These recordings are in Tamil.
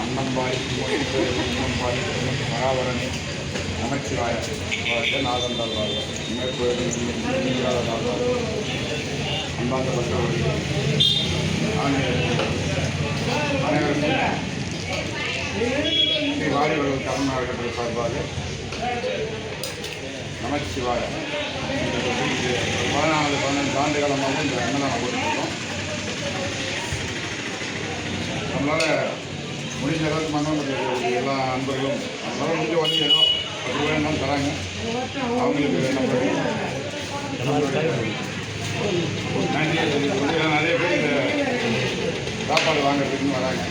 அன்னம்பாடி மகாபரணி நமச்சிவாய வாழ்க நாதந்தால் வாழ்க அன்பார்ந்த பக்தர்கள் அனைவருக்கும் ஸ்ரீ வாரிவர்கள் கருணாகன்ற சார்பாக நமச்சிவாய 14-15 ஆண்டு காலமாக இந்த அன்னதானம் போட்டுருக்கோம். நம்மளால் முடிஞ்ச அளவுக்கு மனோட எல்லா அன்பர்களும் நம்மளால் முடிஞ்ச வழி ஏதோ 10 ரூபாய் இருந்தாலும் தராங்க. அவங்களுக்கு நம்மளுடைய நன்றியை சொல்லிக்கொண்டு நிறைய பேர் இந்த சாப்பாடு வாங்குறதுக்குன்னு வராங்க.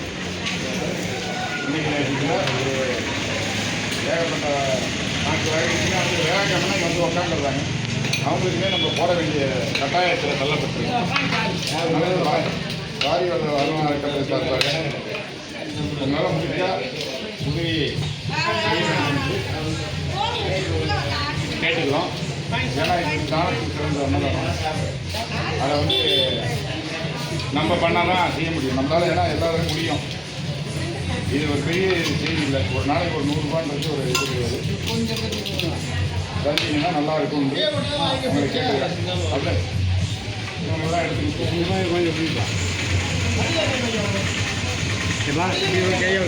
இன்றைக்கி நேரத்தில் ஒரு ஏகப்பட்ட நாட்டு வகைக்கு அந்த வேலைக்காமனா வந்து உட்காந்துடுறாங்க. அவங்களுக்குமே நம்ம போட வேண்டிய கட்டாயத்தில் தள்ளப்பட்டிருக்கோம். அதனால் வாரி வருமான அறக்கட்டளை சார்பாக உங்களால் முடிஞ்சால் உதவியை கேட்டுக்கிறோம். ஏன்னா இது தானத்துக்கு சிறந்த அன்னதானம். அதை வந்து நம்ம பண்ணால் தான் செய்ய முடியும். நம்மளால் ஏன்னா எல்லாரும் முடியும். இது ஒரு பெரிய செய்தி இல்லை. ஒரு நாளைக்கு ஒரு 100 ரூபான்றது ஒரு இது கிடையாது. தந்தீங்கன்னா நல்லா இருக்கும் உங்களை கேட்டுக்கிறேன். அப்படி இவங்கெல்லாம் எடுத்துக்கிட்டு கொஞ்சம் புரியுதா கையை